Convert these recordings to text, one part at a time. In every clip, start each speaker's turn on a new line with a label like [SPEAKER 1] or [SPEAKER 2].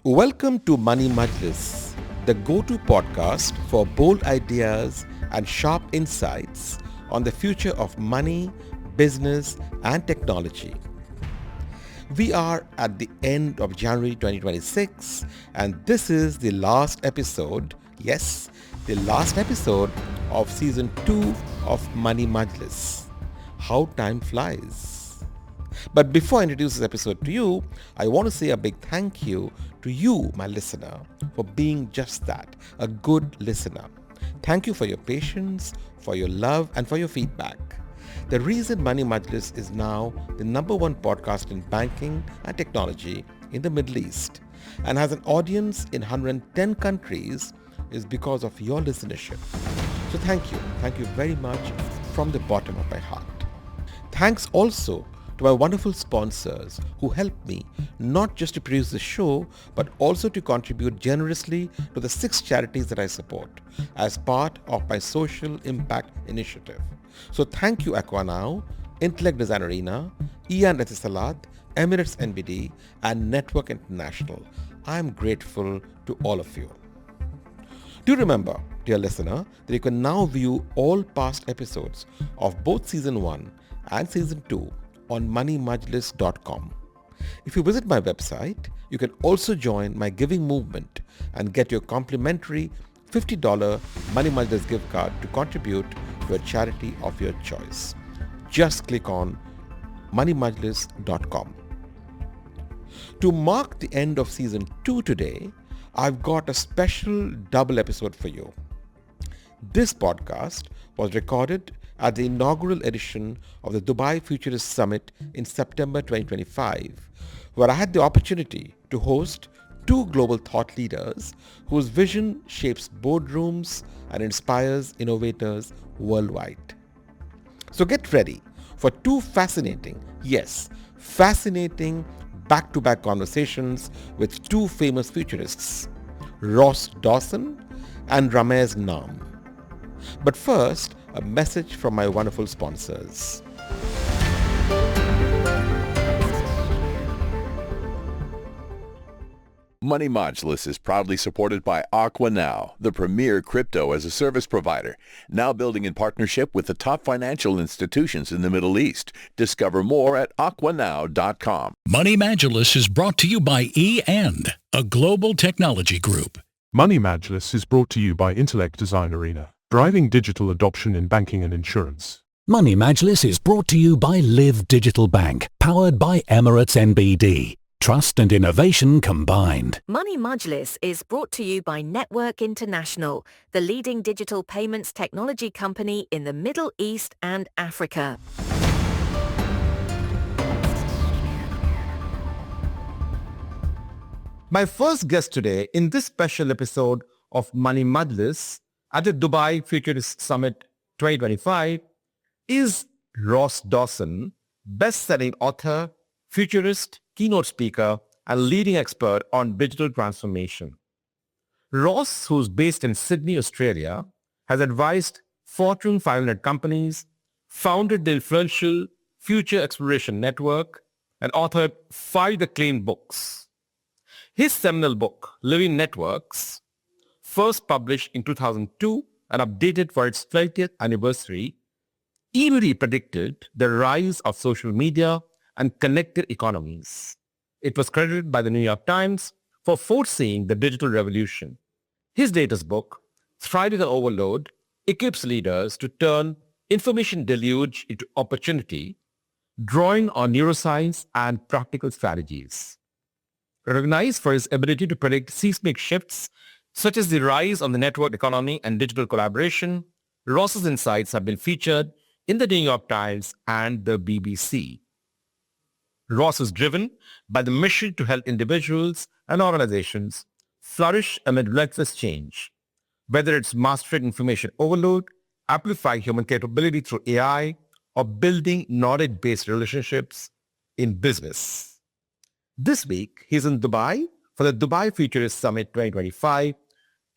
[SPEAKER 1] Welcome to Money Majlis, the go-to podcast for bold ideas and sharp insights on the future of money, business, and technology. We are at the end of January 2026, and this is the last episode, yes, the last episode of Season 2 of Money Majlis. How time flies. But before I introduce this episode to you, I want to say a big thank you to you, my listener, for being just that, a good listener. Thank you for your patience, for your love, and for your feedback. The reason Money Majlis is now the number one podcast in banking and technology in the Middle East and has an audience in 110 countries is because of your listenership. So thank you. Thank you very much from the bottom of my heart. Thanks also to my wonderful sponsors who help me not just to produce the show, but also to contribute generously to the 6 charities that I support as part of my social impact initiative. So thank you Aquanow, Intellect Design Arena, Ian Etisalat, Emirates NBD, and Network International. I am grateful to all of you. Do remember, dear listener, that you can now view all past episodes of both Season 1 and Season 2 on moneymajlis.com. If you visit my website, you can also join my giving movement and get your complimentary $50 Money Majlis gift card to contribute to a charity of your choice. Just click on moneymajlis.com. To mark the end of Season 2 today, I've got a special double episode for you. This podcast was recorded at the inaugural edition of the Dubai Futurists Summit in September 2025, where I had the opportunity to host 2 global thought leaders whose vision shapes boardrooms and inspires innovators worldwide. So get ready for 2 fascinating, yes, fascinating back-to-back conversations with 2 famous futurists, Dawson and Ramez Naam. But first, a message from my wonderful sponsors.
[SPEAKER 2] Money Majlis is proudly supported by Aquanow, the premier crypto-as-a-service provider, now building in partnership with the top financial institutions in the Middle East. Discover more at aquanow.com.
[SPEAKER 3] Money Majlis is brought to you by E&, a global technology group.
[SPEAKER 4] Money Majlis is brought to you by Intellect Design Arena, driving digital adoption in banking and insurance.
[SPEAKER 3] Money Majlis is brought to you by Live Digital Bank, powered by Emirates NBD. Trust and innovation combined.
[SPEAKER 5] Money Majlis is brought to you by Network International, the leading digital payments technology company in the Middle East and Africa.
[SPEAKER 1] My first guest today in this special episode of Money Majlis at the Dubai Futurists Summit 2025 is Dawson, best-selling author, futurist, keynote speaker, and leading expert on digital transformation. Ross, who's based in Sydney, Australia, has advised Fortune 500 companies, founded the influential Future Exploration Network, and authored 5 acclaimed books. His seminal book, Living Networks, first published in 2002 and updated for its 20th anniversary, easily predicted the rise of social media and connected economies. It was credited by the New York Times for foreseeing the digital revolution. His latest book, Thriving on Overload, equips leaders to turn information deluge into opportunity, drawing on neuroscience and practical strategies. Recognized for his ability to predict seismic shifts such as the rise of the network economy and digital collaboration, Ross's insights have been featured in the New York Times and the BBC. Ross is driven by the mission to help individuals and organizations flourish amid relentless change, whether it's mastering information overload, amplifying human capability through AI, or building knowledge-based relationships in business. This week, he's in Dubai for the Dubai Futurists Summit 2025,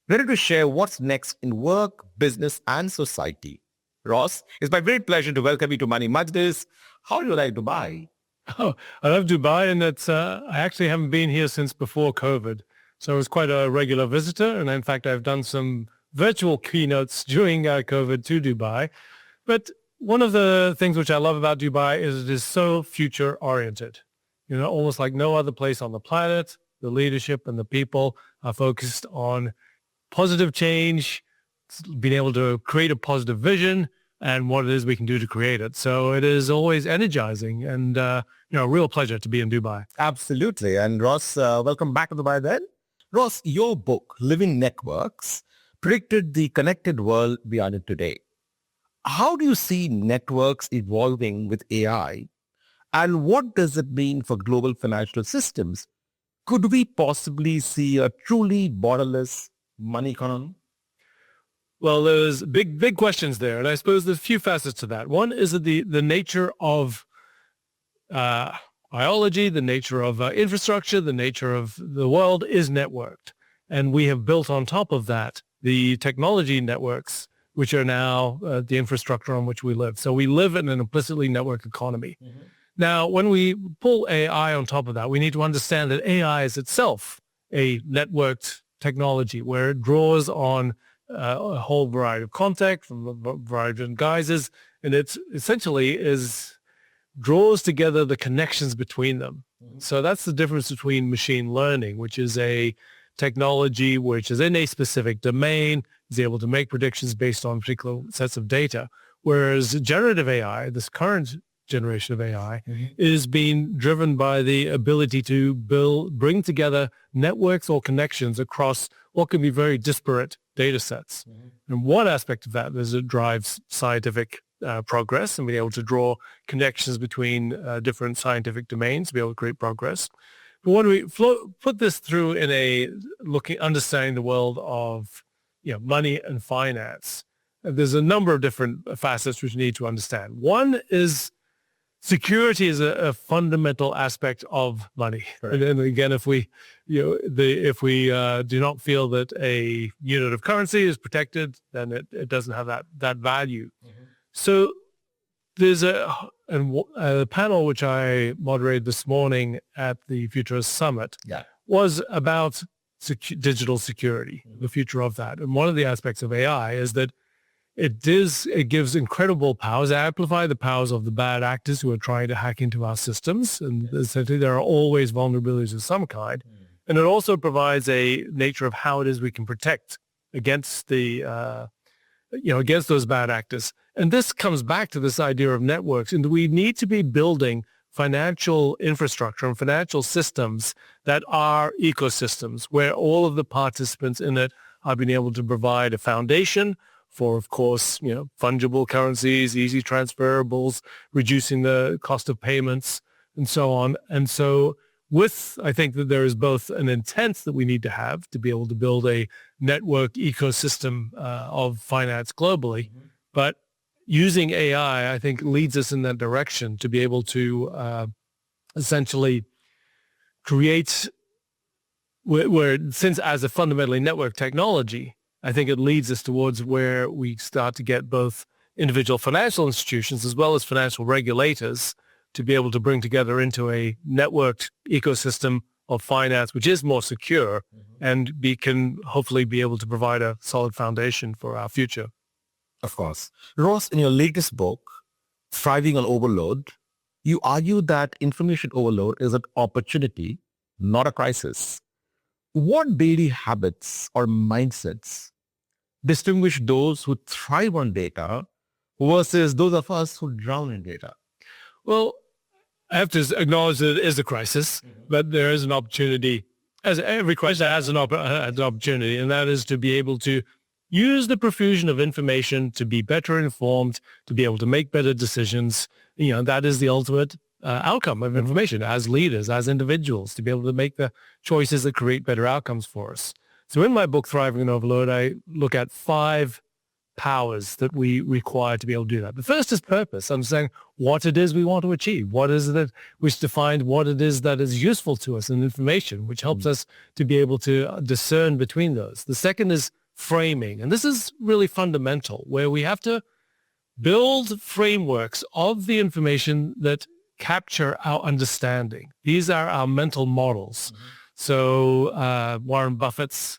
[SPEAKER 1] ready to share what's next in work, business, and society. Ross, it's my great pleasure to welcome you to Money Majlis. How do you like Dubai?
[SPEAKER 6] Oh, I love Dubai, and I actually haven't been here since before COVID. So I was quite a regular visitor. And in fact, I've done some virtual keynotes during COVID to Dubai. But one of the things which I love about Dubai is it is so future oriented, almost like no other place on the planet. The leadership and the people are focused on positive change, being able to create a positive vision and what it is we can do to create it. So it is always energizing and, a real pleasure to be in Dubai.
[SPEAKER 1] Absolutely. And Ross, welcome back to Dubai then. Ross, your book, Living Networks, predicted the connected world we are in today. How do you see networks evolving with AI? And what does it mean for global financial systems? Could we possibly see a truly borderless money economy?
[SPEAKER 6] Well, there's big questions there. And I suppose there's a few facets to that. One is that the nature of biology, the nature of infrastructure, the nature of the world is networked. And we have built on top of that the technology networks, which are now the infrastructure on which we live. So we live in an implicitly networked economy. Mm-hmm. Now, when we pull AI on top of that, we need to understand that AI is itself a networked technology where it draws on a whole variety of context from a variety of guises, and it essentially draws together the connections between them. Mm-hmm. So that's the difference between machine learning, which is a technology which is in a specific domain, is able to make predictions based on particular sets of data, whereas generative AI, this current generation of AI, mm-hmm. is being driven by the ability to bring together networks or connections across what can be very disparate data sets. Mm-hmm. And one aspect of that is it drives scientific progress and being able to draw connections between different scientific domains to be able to create progress. But when we put this through in understanding the world of money and finance, there's a number of different facets which we need to understand. One is security is a fundamental aspect of money. Right. And again, if we do not feel that a unit of currency is protected, then it doesn't have that value. Mm-hmm. So there's a panel which I moderated this morning at the Futurists Summit was about digital security, mm-hmm. the future of that. And one of the aspects of AI is that it gives incredible powers, amplify the powers of the bad actors who are trying to hack into our systems. And essentially there are always vulnerabilities of some kind. Mm. And it also provides a nature of how it is we can protect against against those bad actors. And this comes back to this idea of networks. And we need to be building financial infrastructure and financial systems that are ecosystems where all of the participants in it are being able to provide a foundation for, of course, fungible currencies, easy transferables, reducing the cost of payments, and so on. And so I think that there is both an intent that we need to have to be able to build a network ecosystem of finance globally, mm-hmm. but using AI, I think, leads us in that direction to be able to essentially create, where since as a fundamentally network technology, I think it leads us towards where we start to get both individual financial institutions as well as financial regulators to be able to bring together into a networked ecosystem of finance, which is more secure, mm-hmm. and can hopefully be able to provide a solid foundation for our future.
[SPEAKER 1] Of course. Ross, in your latest book, Thriving on Overload, you argue that information overload is an opportunity, not a crisis. What daily habits or mindsets distinguish those who thrive on data versus those of us who drown in data?
[SPEAKER 6] Well, I have to acknowledge that it is a crisis, mm-hmm. but there is an opportunity, as every crisis has an opportunity, and that is to be able to use the profusion of information to be better informed, to be able to make better decisions. That is the ultimate outcome of information as leaders, as individuals, to be able to make the choices that create better outcomes for us. So in my book, Thriving on Overload, I look at 5 powers that we require to be able to do that. The first is purpose, understanding what it is we want to achieve, what is it which defines what it is that is useful to us in information, which helps us to be able to discern between those. The second is framing, and this is really fundamental, where we have to build frameworks of the information that capture our understanding. These are our mental models. Mm-hmm. So Warren Buffett's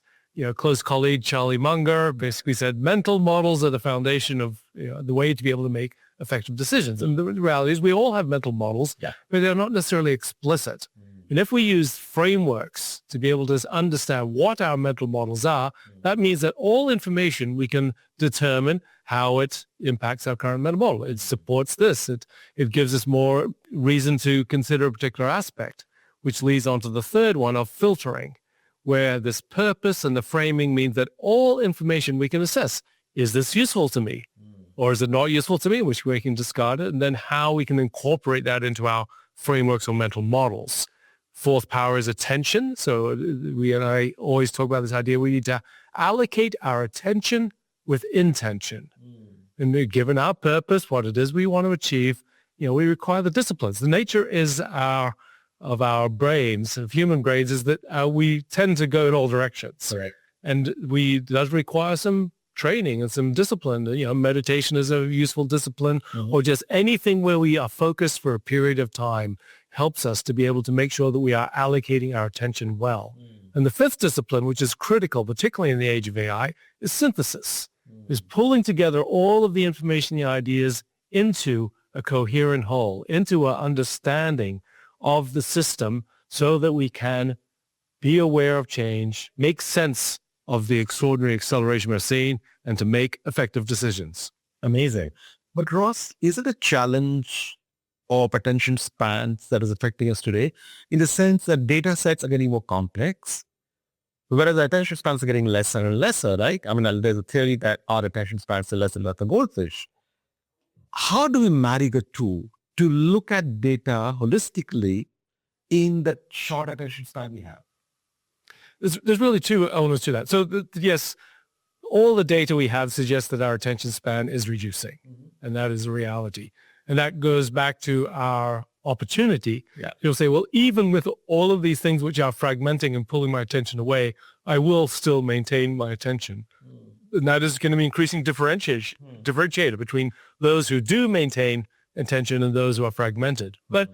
[SPEAKER 6] close colleague Charlie Munger basically said mental models are the foundation of the way to be able to make effective decisions. And the reality is we all have mental models, but they're not necessarily explicit. And if we use frameworks to be able to understand what our mental models are, that means that all information we can determine how it impacts our current mental model. It supports this. It gives us more reason to consider a particular aspect, which leads on to the third one of filtering, where this purpose and the framing means that all information we can assess, is this useful to me? Or is it not useful to me, which we can discard it, and then how we can incorporate that into our frameworks or mental models. Fourth power is attention. So we and I always talk about this idea. We need to allocate our attention with intention. And given our purpose, what it is we want to achieve, we require the disciplines. The nature of our brains, of human brains, is that we tend to go in all directions.
[SPEAKER 1] Right.
[SPEAKER 6] And does require some training and some discipline. Meditation is a useful discipline, or just anything where we are focused for a period of time helps us to be able to make sure that we are allocating our attention well. And the fifth discipline, which is critical, particularly in the age of AI, is synthesis, is pulling together all of the information, the ideas into a coherent whole, into an understanding of the system so that we can be aware of change, make sense of the extraordinary acceleration we're seeing, and to make effective decisions.
[SPEAKER 1] Amazing. But Ross, is it a challenge of attention spans that is affecting us today, in the sense that data sets are getting more complex, whereas the attention spans are getting lesser and lesser, right? I mean, there's a theory that our attention spans are less and less than goldfish. How do we marry the two to look at data holistically in the short attention span we have?
[SPEAKER 6] There's really two elements to that. So yes, all the data we have suggests that our attention span is reducing, and that is a reality. And that goes back to our opportunity. You'll say, well, even with all of these things which are fragmenting and pulling my attention away, I will still maintain my attention. And that is going to be increasing differentiator between those who do maintain attention and those who are fragmented. But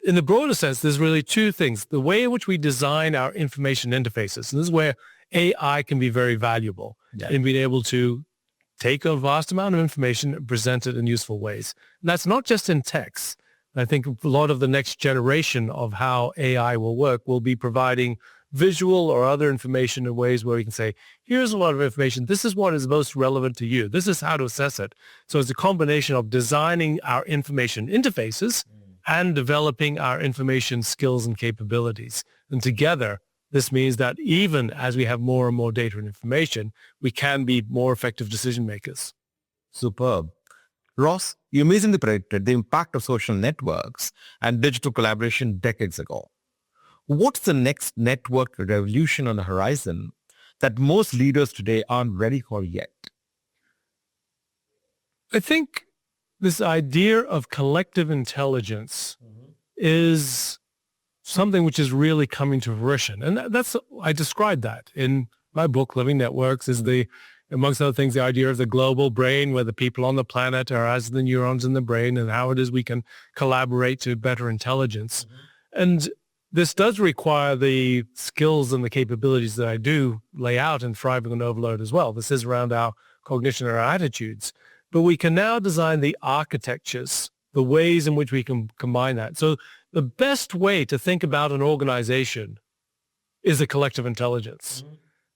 [SPEAKER 6] in the broader sense, there's really two things. The way in which we design our information interfaces, and this is where AI can be very valuable in being able to take a vast amount of information and present it in useful ways. And that's not just in text. I think a lot of the next generation of how AI will work will be providing visual or other information in ways where we can say, here's a lot of information. This is what is most relevant to you. This is how to assess it. So it's a combination of designing our information interfaces and developing our information skills and capabilities. And together, this means that even as we have more and more data and information, we can be more effective decision makers.
[SPEAKER 1] Superb. Ross, you amazingly predicted the impact of social networks and digital collaboration decades ago. What's the next network revolution on the horizon that most leaders today aren't ready for yet?
[SPEAKER 6] I think this idea of collective intelligence is something which is really coming to fruition. And I described that in my book, Living Networks, is amongst other things, the idea of the global brain, where the people on the planet are as the neurons in the brain, and how it is we can collaborate to better intelligence. And this does require the skills and the capabilities that I do lay out in Thriving on Overload as well. This is around our cognition and our attitudes. But we can now design the architectures, the ways in which we can combine that. So the best way to think about an organization is a collective intelligence.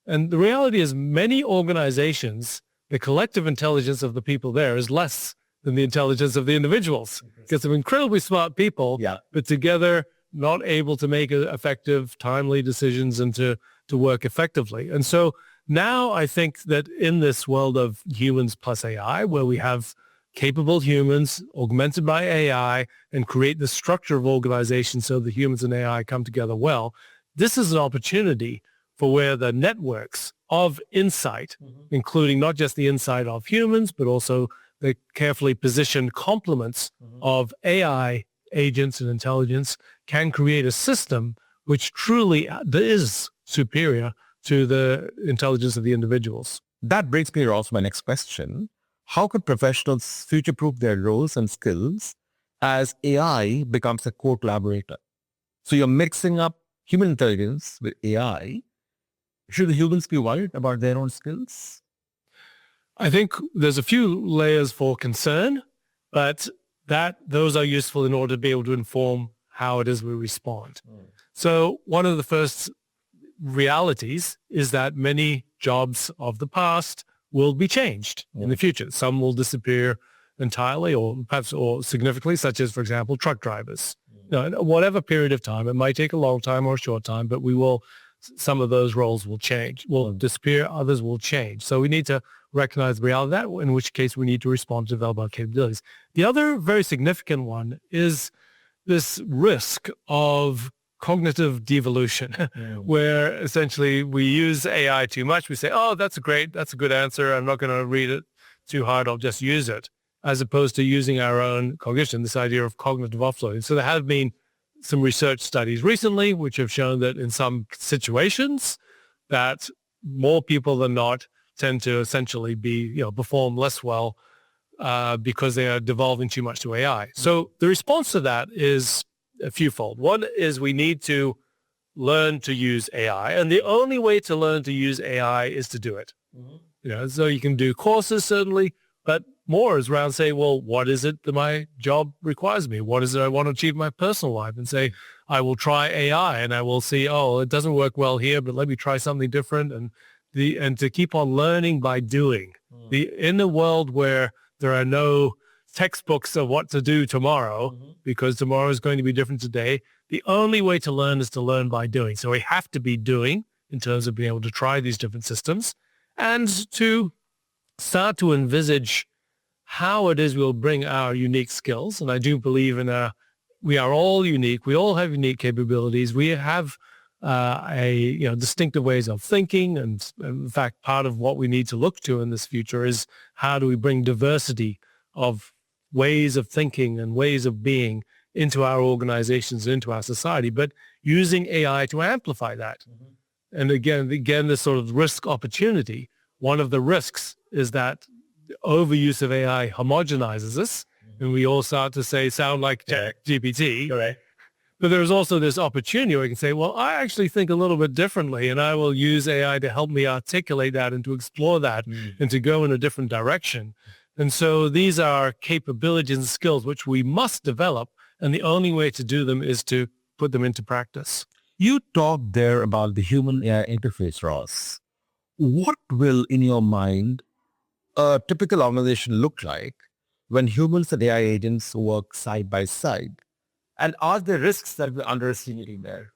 [SPEAKER 6] And the reality is many organizations, the collective intelligence of the people there is less than the intelligence of the individuals. Get some incredibly smart people, but together not able to make effective, timely decisions and to work effectively. And so now I think that in this world of humans plus AI, where we have capable humans augmented by AI and create the structure of organization so that humans and AI come together well, this is an opportunity for where the networks of insight, including not just the insight of humans, but also the carefully positioned complements of AI agents and intelligence, can create a system which truly is superior to the intelligence of the individuals.
[SPEAKER 1] That brings me to my next question. How could professionals future-proof their roles and skills as AI becomes a core collaborator? So you're mixing up human intelligence with AI, should the humans be worried about their own skills?
[SPEAKER 6] I think there's a few layers for concern, but those are useful in order to be able to inform how it is we respond. So one of the first realities is that many jobs of the past will be changed in the future. Some will disappear entirely or perhaps or significantly, such as, for example, truck drivers. In whatever period of time, it might take a long time or a short time, but some of those roles will change, will disappear, others will change. So we need to recognize the reality of that, in which case we need to respond to develop our capabilities. The other very significant one is this risk of cognitive devolution, where essentially we use AI too much. We say, oh, that's a good answer. I'm not going to read it too hard. I'll just use it, as opposed to using our own cognition, this idea of cognitive offloading. So there have been some research studies recently which have shown that in some situations that more people than not tend to essentially perform less well because they are devolving too much to AI. So the response to that is a fewfold. One is we need to learn to use AI, and the only way to learn to use AI is to do it. So you can do courses certainly, but more is around saying, well, what is it that my job requires me? What is it I want to achieve in my personal life? And say, I will try AI and I will see, oh, it doesn't work well here, but let me try something different. And to keep on learning by doing. In a world where there are no textbooks of what to do tomorrow, because tomorrow is going to be different today, the only way to learn is to learn by doing. So we have to be doing in terms of being able to try these different systems and to start to envisage how it is we'll bring our unique skills. And I do believe we are all unique. We all have unique capabilities. We have distinctive ways of thinking. And in fact, part of what we need to look to in this future is how do we bring diversity of ways of thinking and ways of being into our organizations, into our society, but using AI to amplify that. And again, this sort of risk opportunity, one of the risks is that the overuse of AI homogenizes us, and we all start to sound like GPT. Correct. But there's also this opportunity where you can say, well, I actually think a little bit differently, and I will use AI to help me articulate that and to explore that and to go in a different direction. And so these are capabilities and skills which we must develop, and the only way to do them is to put them into practice.
[SPEAKER 1] You talked there about the human-AI interface, Ross. What will, in your mind, a typical organization look like when humans and AI agents work side by side? And are there risks that we're underestimating there?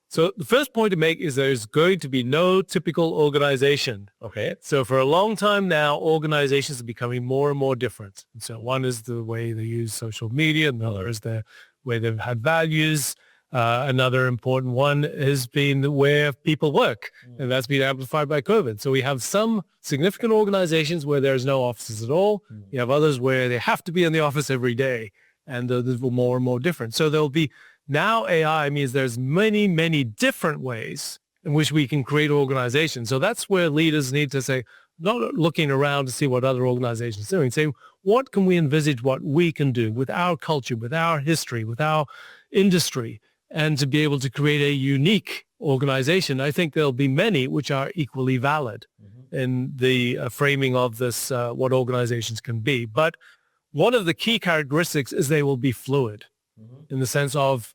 [SPEAKER 6] So the first point to make is there's going to be no typical organization. Okay. So for a long time now, organizations are becoming more and more different. And so one is the way they use social media, another is the way they've had values. Another important one has been where people work, and that's been amplified by COVID. So we have some significant organizations where there's no offices at all. You have others where they have to be in the office every day, and those will more and more different. So there'll be now AI means there's many, many different ways in which we can create organizations. So that's where leaders need to say, not looking around to see what other organizations are doing, say, what can we envisage what we can do with our culture, with our history, with our industry, and to be able to create a unique organization. I think there'll be many which are equally valid in the framing of this, what organizations can be. But one of the key characteristics is they will be fluid in the sense of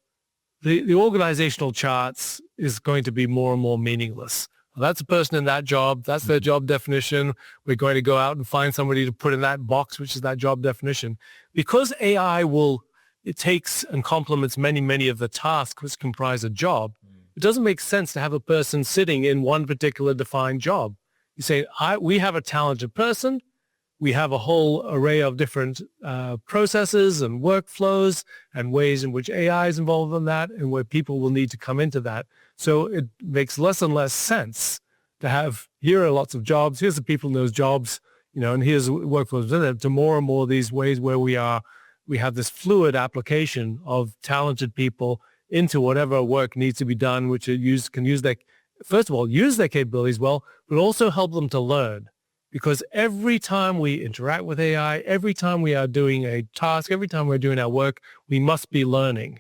[SPEAKER 6] the organizational charts is going to be more and more meaningless. Well, that's a person in that job. That's their job definition. We're going to go out and find somebody to put in that box, which is that job definition. Because AI it takes and complements many, many of the tasks which comprise a job, it doesn't make sense to have a person sitting in one particular defined job. You say, we have a talented person. We have a whole array of different processes and workflows and ways in which AI is involved in that and where people will need to come into that. So it makes less and less sense to have, here are lots of jobs, here's the people in those jobs, and here's workflows in it, to more and more of these ways where we have this fluid application of talented people into whatever work needs to be done, which can use first of all, use their capabilities well, but also help them to learn. Because every time we interact with AI, every time we are doing a task, every time we're doing our work, we must be learning.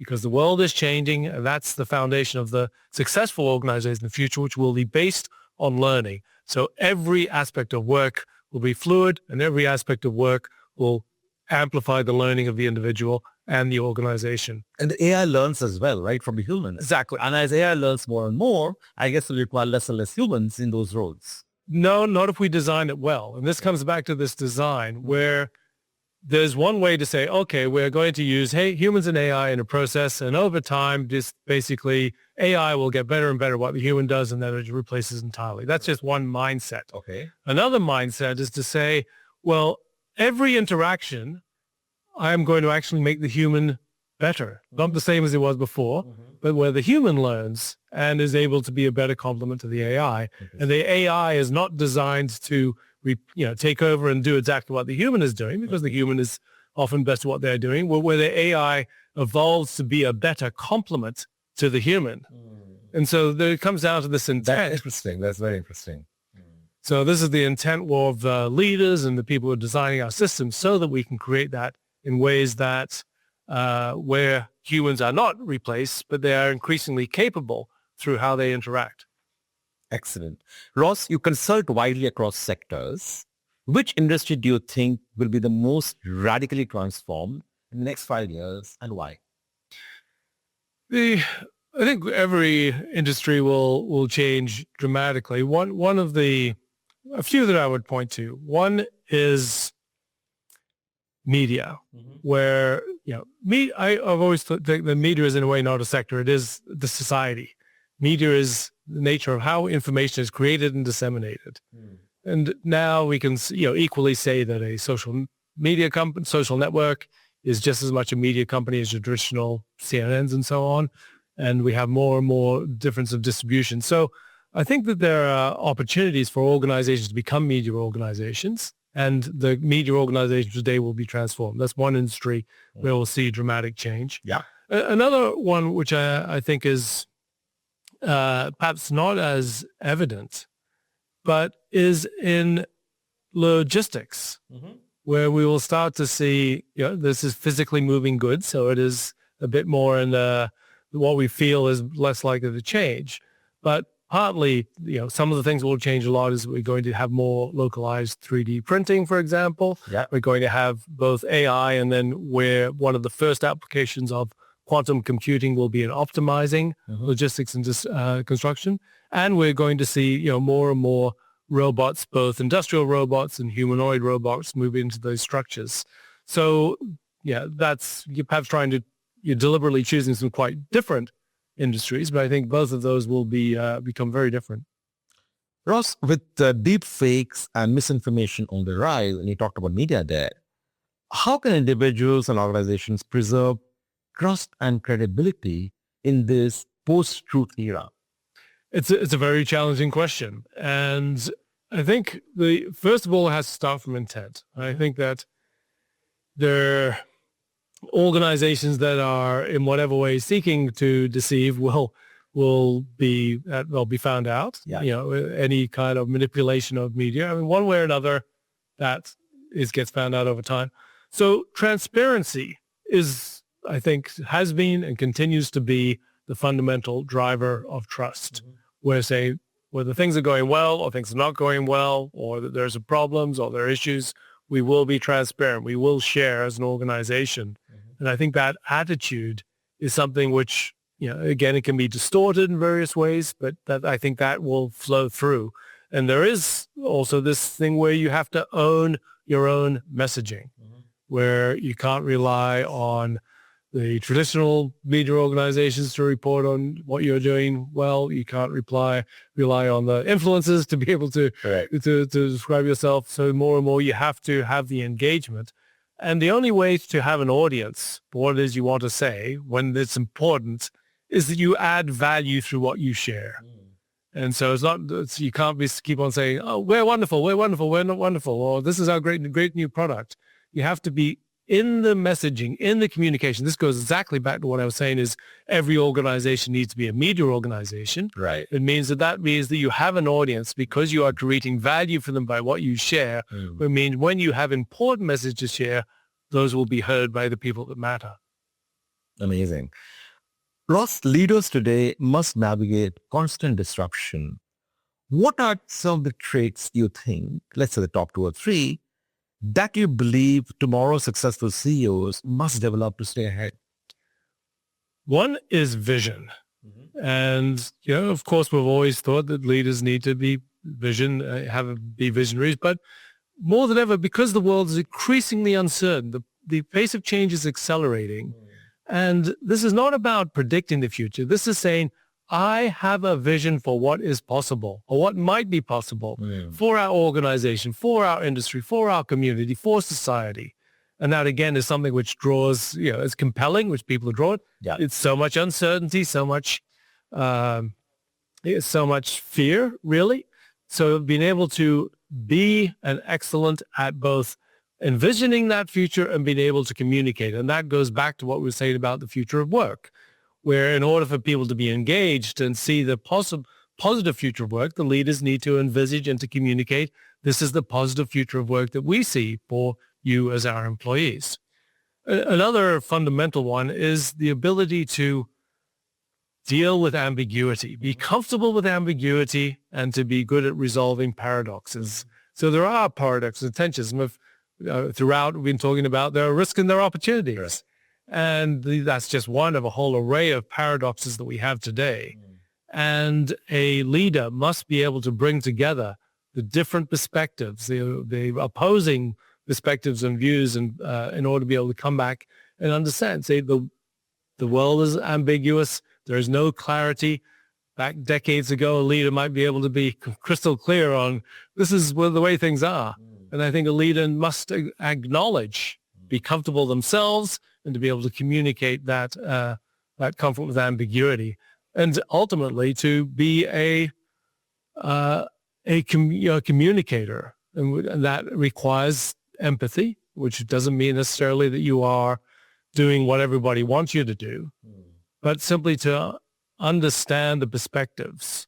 [SPEAKER 6] because the world is changing, and that's the foundation of the successful organization in the future, which will be based on learning. So every aspect of work will be fluid, and every aspect of work will amplify the learning of the individual and the organization.
[SPEAKER 1] And the AI learns as well, right, from the humans.
[SPEAKER 6] Exactly.
[SPEAKER 1] And as AI learns more and more, I guess we'll require less and less humans in those roles.
[SPEAKER 6] No, not if we design it well. And this comes back to this design where there's one way to say, okay, we're going to use humans and AI in a process, and over time, just basically AI will get better and better at what the human does, and then it replaces entirely. That's just one mindset.
[SPEAKER 1] Okay.
[SPEAKER 6] Another mindset is to say, well, every interaction, I'm going to actually make the human better. Not the same as it was before, but where the human learns and is able to be a better complement to the AI. And the AI is not designed to take over and do exactly what the human is doing, because the human is often best at what they're doing, where the AI evolves to be a better complement to the human. And so it comes down to this intent.
[SPEAKER 1] That's interesting. That's very interesting.
[SPEAKER 6] So this is the intent of the leaders and the people who are designing our systems, so that we can create that in ways that where humans are not replaced, but they are increasingly capable through how they interact.
[SPEAKER 1] Excellent. Ross, you consult widely across sectors. Which industry do you think will be the most radically transformed in the next 5 years, and why?
[SPEAKER 6] I think every industry will change dramatically. A few that I would point to. One is media, where I've always think that media is in a way not a sector; it is the society. Media is the nature of how information is created and disseminated. And now we can equally say that a social media company, social network, is just as much a media company as your traditional CNNs and so on. And we have more and more difference of distribution. So I think that there are opportunities for organizations to become media organizations, and the media organizations today will be transformed. That's one industry where we'll see dramatic change.
[SPEAKER 1] Yeah.
[SPEAKER 6] Another one, which I think is perhaps not as evident, but is in logistics, where we will start to see, this is physically moving goods, so it is a bit more in what we feel is less likely to change. But partly, some of the things that will change a lot is we're going to have more localized 3D printing, for example.
[SPEAKER 1] Yeah.
[SPEAKER 6] We're going to have both AI, and then where one of the first applications of quantum computing will be in optimizing logistics and construction. And we're going to see, more and more robots, both industrial robots and humanoid robots, move into those structures. So, that's you're perhaps you're deliberately choosing some quite different industries, but I think both of those will become very different.
[SPEAKER 1] Ross, with deep fakes and misinformation on the rise, and you talked about media there, how can individuals and organizations preserve trust and credibility in this post-truth era?
[SPEAKER 6] It's a very challenging question. And I think first of all, it has to start from intent. I think that there are organizations that are in whatever way seeking to deceive will be found out.
[SPEAKER 1] Yeah.
[SPEAKER 6] Any kind of manipulation of media. I mean, one way or another, gets found out over time. So transparency is, I think, has been and continues to be the fundamental driver of trust. Whether things are going well or things are not going well, or that there's problems or there are issues, we will be transparent. We will share as an organization. And I think that attitude is something which, again, it can be distorted in various ways, but I think that will flow through. And there is also this thing where you have to own your own messaging, where you can't rely on the traditional media organizations to report on what you're doing well. You can't rely on the influencers to be able to describe yourself. So more and more you have to have the engagement. And the only way to have an audience for what it is you want to say when it's important is that you add value through what you share. And so you can't keep on saying, oh, we're wonderful, we're not wonderful, or this is our great new product. You have to be in the messaging, in the communication. This goes exactly back to what I was saying is every organization needs to be a media organization.
[SPEAKER 1] Right.
[SPEAKER 6] It means that you have an audience because you are creating value for them by what you share. It means when you have important messages to share, those will be heard by the people that matter.
[SPEAKER 1] Amazing. Ross, leaders today must navigate constant disruption. What are some of the traits you think, let's say the top 2 or 3, that you believe tomorrow's successful CEOs must develop to stay ahead?
[SPEAKER 6] One is vision. And, of course, we've always thought that leaders need to be be visionaries, but more than ever, because the world is increasingly uncertain, the pace of change is accelerating. And this is not about predicting the future. This is saying, I have a vision for what is possible or what might be possible for our organization, for our industry, for our community, for society. And that, again, is something which draws, is compelling, which people are drawn.
[SPEAKER 1] Yeah.
[SPEAKER 6] It's so much uncertainty, so much fear, really. So being able to be an excellent at both envisioning that future and being able to communicate. And that goes back to what we were saying about the future of work, where in order for people to be engaged and see the positive future of work, the leaders need to envisage and to communicate, this is the positive future of work that we see for you as our employees. Another fundamental one is the ability to deal with ambiguity, be comfortable with ambiguity, and to be good at resolving paradoxes. So there are paradoxes and tensions. Throughout, we've been talking about there are risks and there are opportunities. Right. And that's just one of a whole array of paradoxes that we have today. And a leader must be able to bring together the different perspectives, the opposing perspectives and views, and in order to be able to come back and understand, say the world is ambiguous. There is no clarity. Back decades ago, a leader might be able to be crystal clear on this is the way things are. And I think a leader must acknowledge, be comfortable themselves, and to be able to communicate that comfort with ambiguity, and ultimately to be a communicator, and that requires empathy, which doesn't mean necessarily that you are doing what everybody wants you to do, but simply to understand the perspectives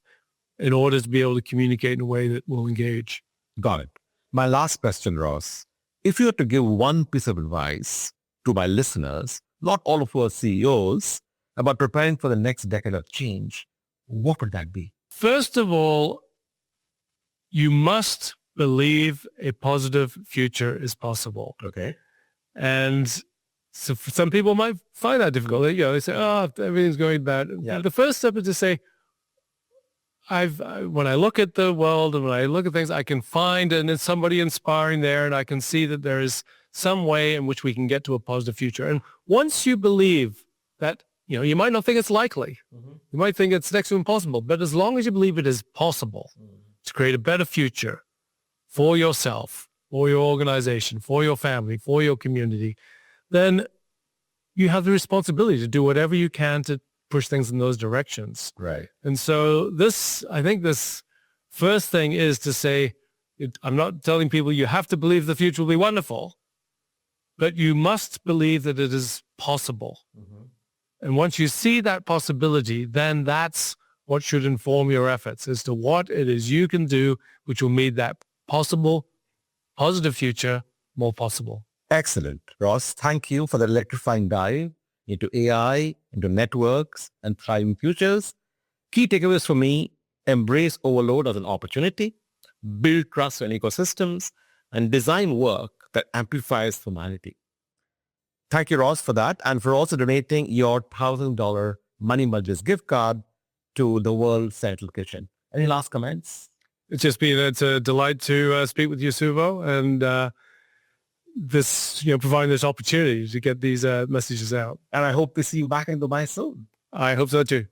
[SPEAKER 6] in order to be able to communicate in a way that will engage.
[SPEAKER 1] Got it. My last question, Ross. If you were to give one piece of advice to my listeners, not all of our CEOs, about preparing for the next decade of change, what would that be?
[SPEAKER 6] First of all, you must believe a positive future is possible.
[SPEAKER 1] Okay.
[SPEAKER 6] And so some people might find that difficult. They say, oh, everything's going bad.
[SPEAKER 1] Yeah.
[SPEAKER 6] The first step is to say, when I look at the world and when I look at things, I can find and there's somebody inspiring there, and I can see that there is some way in which we can get to a positive future. And once you believe that, you might not think it's likely. You might think it's next to impossible, but as long as you believe it is possible to create a better future for yourself, for your organization, for your family, for your community, then you have the responsibility to do whatever you can to push things in those directions.
[SPEAKER 1] Right.
[SPEAKER 6] And so I think this first thing is to say, I'm not telling people you have to believe the future will be wonderful, but you must believe that it is possible. And once you see that possibility, then that's what should inform your efforts as to what it is you can do, which will make that positive future more possible.
[SPEAKER 1] Excellent. Ross, thank you for the electrifying dive into AI, into networks, and thriving futures. Key takeaways for me: embrace overload as an opportunity, build trust in ecosystems, and design work that amplifies humanity. Thank you, Ross, for that, and for also donating your $1,000 Money Majlis gift card to the World Central Kitchen. Any last comments?
[SPEAKER 6] It's a delight to speak with you, Suvo, and providing this opportunity to get these messages out.
[SPEAKER 1] And I hope to see you back in Dubai soon.
[SPEAKER 6] I hope so too.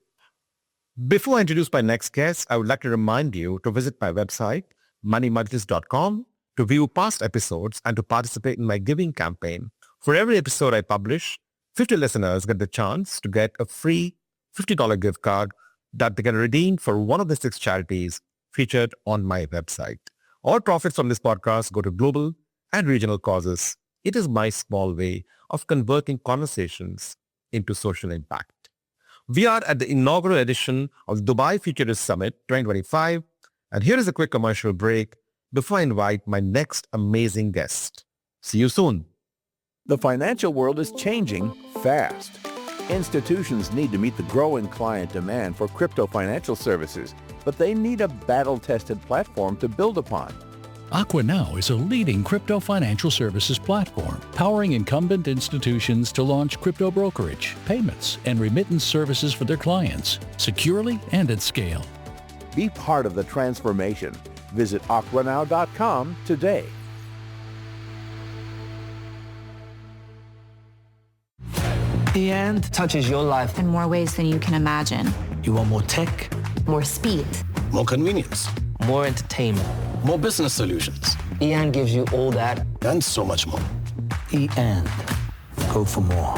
[SPEAKER 1] Before I introduce my next guest, I would like to remind you to visit my website, moneymajlis.com, to view past episodes and to participate in my giving campaign. For every episode I publish, 50 listeners get the chance to get a free $50 gift card that they can redeem for one of the 6 charities featured on my website. All profits from this podcast go to global and regional causes. It is my small way of converting conversations into social impact. We are at the inaugural edition of the Dubai Futurists Summit 2025, and here is a quick commercial break before I invite my next amazing guest. See you soon.
[SPEAKER 2] The financial world is changing fast. Institutions need to meet the growing client demand for crypto financial services, but they need a battle-tested platform to build upon.
[SPEAKER 3] AquaNow is a leading crypto financial services platform, powering incumbent institutions to launch crypto brokerage, payments, and remittance services for their clients, securely and at scale.
[SPEAKER 2] Be part of the transformation. Visit aquanow.com today.
[SPEAKER 7] The end touches your life
[SPEAKER 8] in more ways than you can imagine.
[SPEAKER 7] You want more tech,
[SPEAKER 8] More speed.
[SPEAKER 7] more convenience,
[SPEAKER 9] more entertainment.
[SPEAKER 7] more business solutions,
[SPEAKER 9] Ian gives you all that.
[SPEAKER 7] and so much more. And go for more.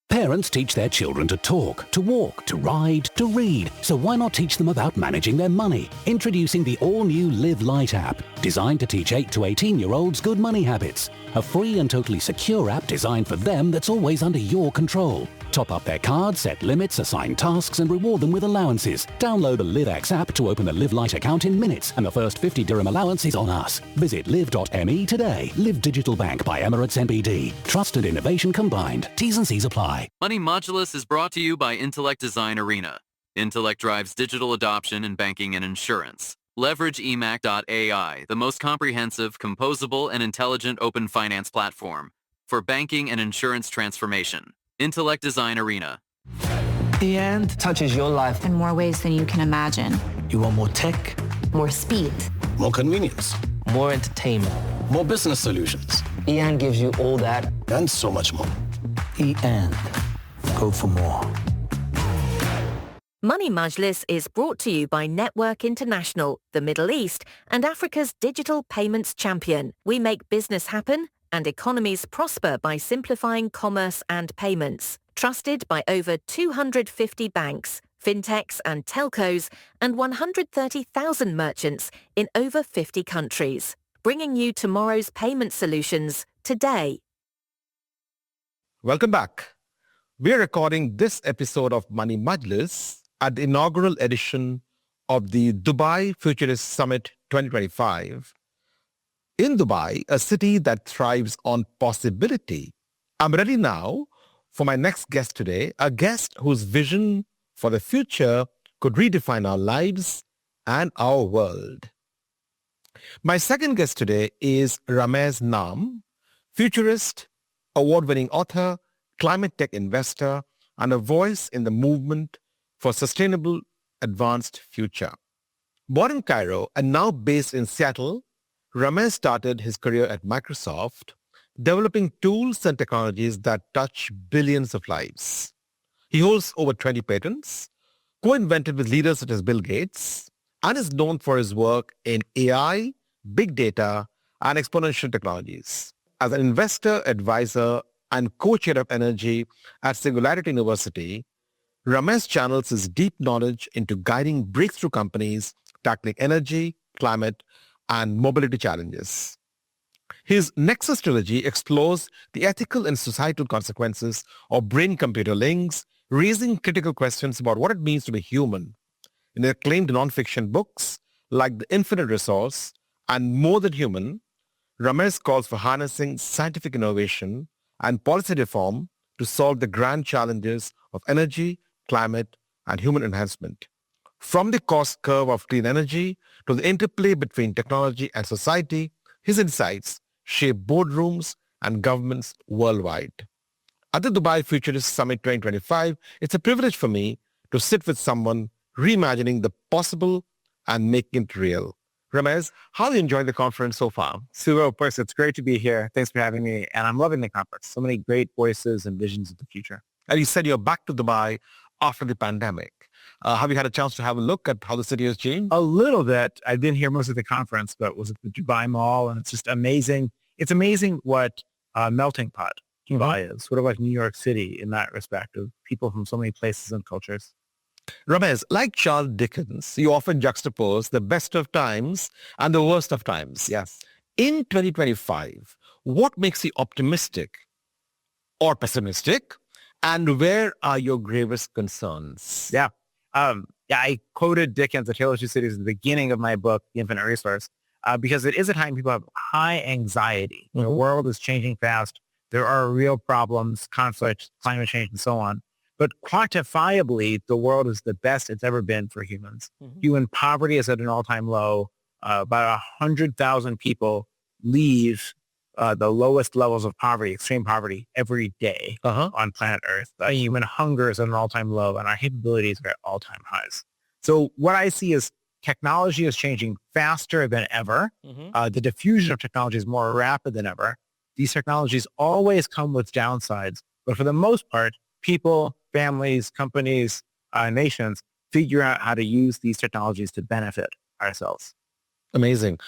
[SPEAKER 3] Parents teach their children to talk, to walk, to ride, to read. So why not teach them about managing their money? Introducing the all-new Live Light app, designed to teach 8 to 18-year-olds good money habits. A free and totally secure app designed for them that's always under your control. Top up their cards, set limits, assign tasks, and reward them with allowances. Download the LiveX app to open a Live Light account in minutes, and the first 50 dirham allowance is on us. Visit live.me today. Live Digital Bank by Emirates NBD. Trust and innovation combined. T's and C's apply.
[SPEAKER 10] Money Majlis is brought to you by Intellect Design Arena. Intellect drives digital adoption in banking and insurance. Leverage emac.ai, the most comprehensive, composable, and intelligent open finance platform for banking and insurance transformation. Intellect Design Arena.
[SPEAKER 9] The end touches your life
[SPEAKER 8] In more ways than you can imagine.
[SPEAKER 7] You want more tech,
[SPEAKER 8] More speed.
[SPEAKER 7] more convenience,
[SPEAKER 9] more entertainment.
[SPEAKER 7] more business solutions,
[SPEAKER 9] Ian gives you all that.
[SPEAKER 7] and so much more. And go for more.
[SPEAKER 5] Money Majlis is brought to you by Network International, the Middle East, and Africa's digital payments champion. We make business happen and economies prosper by simplifying commerce and payments. Trusted by over 250 banks, fintechs and telcos, and 130,000 merchants in over 50 countries. Bringing you tomorrow's payment solutions today.
[SPEAKER 1] Welcome back. We're recording this episode of Money Majlis at the inaugural edition of the Dubai Futurists Summit 2025. In Dubai, a city that thrives on possibility. I'm ready now for my next guest today, a guest whose vision for the future could redefine our lives and our world. My second guest today is Ramez Naam, futurist, award-winning author, climate tech investor, and a voice in the movement for sustainable advanced future. Born in Cairo and now based in Seattle, Ramez started his career at Microsoft, developing tools and technologies that touch billions of lives. He holds over 20 patents, co-invented with leaders such as Bill Gates, and is known for his work in AI, big data, and exponential technologies. As an investor, advisor, and co-chair of energy at Singularity University, Ramez channels his deep knowledge into guiding breakthrough companies tackling energy, climate, and mobility challenges. His Nexus trilogy explores the ethical and societal consequences of brain-computer links, raising critical questions about what it means to be human. In acclaimed nonfiction books like The Infinite Resource and More Than Human, Ramez calls for harnessing scientific innovation and policy reform to solve the grand challenges of energy, climate, and human enhancement. From the cost curve of clean energy to the interplay between technology and society, his insights shape boardrooms and governments worldwide. At the Dubai Futurists Summit 2025, it's a privilege for me to sit with someone reimagining the possible and making it real. Ramez, how are you enjoying the conference so far?
[SPEAKER 11] Suvo, of course, it's great to be here. Thanks for having me. And I'm loving the conference. So many great voices and visions of the future.
[SPEAKER 1] And you said you're back to Dubai after the pandemic. Have you had a chance to have a look at how the city has changed?
[SPEAKER 11] A little bit. I didn't hear most of the conference, but was at the Dubai Mall, and it's just amazing. It's amazing what melting pot Dubai is, sort of like New York City in that respect, of people from so many places and cultures.
[SPEAKER 1] Ramez, like Charles Dickens, you often juxtapose the best of times and the worst of times.
[SPEAKER 11] Yes.
[SPEAKER 1] In 2025, what makes you optimistic or pessimistic? And where are your gravest concerns?
[SPEAKER 11] Yeah. I quoted Dickens, The Tale of Two Cities, at the beginning of my book, The Infinite Resource, because it is a time people have high anxiety. The world is changing fast. There are real problems, conflict, climate change, and so on. But quantifiably, the world is the best it's ever been for humans. Human poverty is at an all-time low. About 100,000 people leave the lowest levels of poverty, extreme poverty, every day on planet Earth. Human hunger is at an all-time low, and our capabilities are at all-time highs. So what I see is technology is changing faster than ever. The diffusion of technology is more rapid than ever. These technologies always come with downsides, but for the most part, people, families, companies, nations figure out how to use these technologies to benefit ourselves.
[SPEAKER 1] Amazing.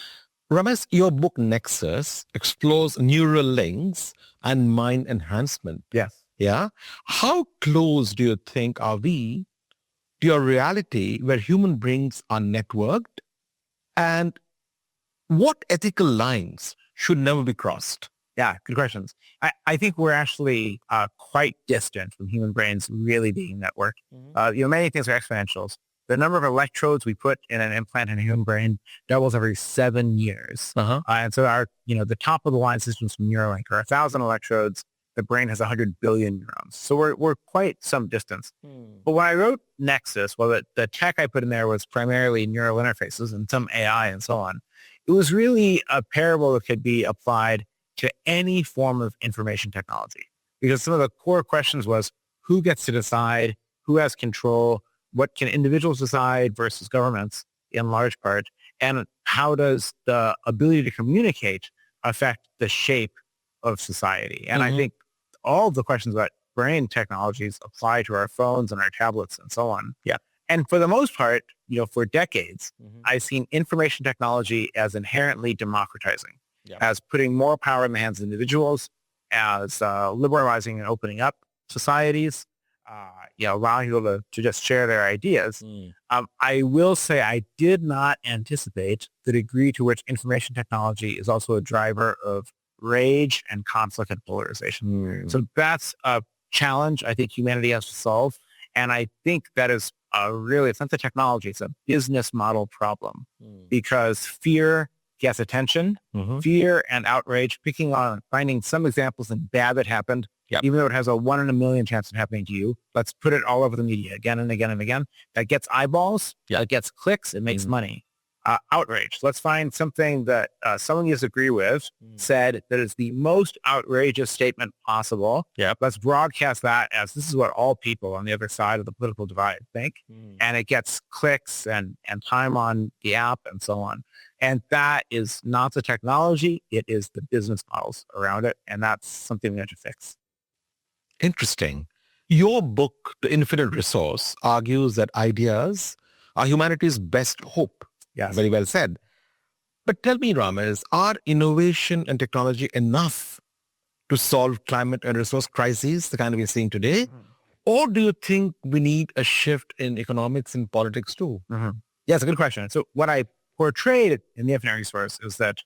[SPEAKER 1] Ramez, your book Nexus explores neural links and mind enhancement.
[SPEAKER 11] Yes.
[SPEAKER 1] Yeah. How close do you think are we to a reality where human brains are networked, and what ethical lines should never be crossed?
[SPEAKER 11] Yeah, good questions. I think we're actually quite distant from human brains really being networked. Many things are exponentials. The number of electrodes we put in an implant in a human brain doubles every 7 years. And so the top of the line systems from Neuralink are 1,000 electrodes. The brain has 100 billion neurons. So we're quite some distance. But when I wrote Nexus, well, the tech I put in there was primarily neural interfaces and some AI and so on. It was really a parable that could be applied to any form of information technology. Because some of the core questions was, who gets to decide? Who has control? What can individuals decide versus governments in large part? And how does the ability to communicate affect the shape of society? And I think all of the questions about brain technologies apply to our phones and our tablets and so on. Yeah. And for the most part, for decades, I've seen information technology as inherently democratizing, as putting more power in the hands of individuals, as liberalizing and opening up societies, allowing people to just share their ideas. I will say I did not anticipate the degree to which information technology is also a driver of rage and conflict and polarization. So that's a challenge I think humanity has to solve. And I think that is it's not the technology, it's a business model problem because fear gets attention, fear and outrage, finding some examples in bad that happened, even though it has a 1 in a million chance of happening to you. Let's put it all over the media again and again and again. That gets eyeballs, it gets clicks, it makes money. Outrage. Let's find something that someone you disagree with said that is the most outrageous statement possible. Let's broadcast that as this is what all people on the other side of the political divide think. And it gets clicks and time on the app and so on. And that is not the technology. It is the business models around it. And that's something we have to fix.
[SPEAKER 1] Interesting. Your book, The Infinite Resource, argues that ideas are humanity's best hope.
[SPEAKER 11] Yes.
[SPEAKER 1] Very well said. But tell me, Ramez, are innovation and technology enough to solve climate and resource crises, the kind we're seeing today? Or do you think we need a shift in economics and politics too?
[SPEAKER 11] Yeah, it's a good question. So what I portrayed in The Infinite Resource is that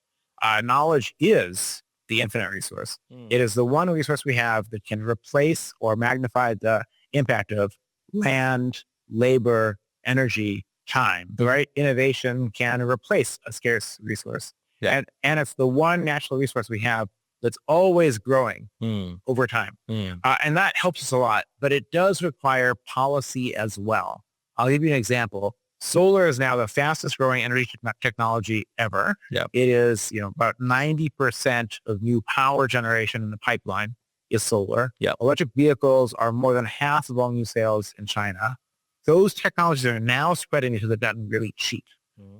[SPEAKER 11] knowledge is the infinite resource. It is the one resource we have that can replace or magnify the impact of land, labor, energy, time. The right innovation can replace a scarce resource. And it's the one natural resource we have that's always growing over time. And that helps us a lot, but it does require policy as well. I'll give you an example. Solar is now the fastest growing energy technology ever. It is, about 90% of new power generation in the pipeline is solar. Electric vehicles are more than half of all new sales in China. Those technologies are now spreading because they've gotten really cheap.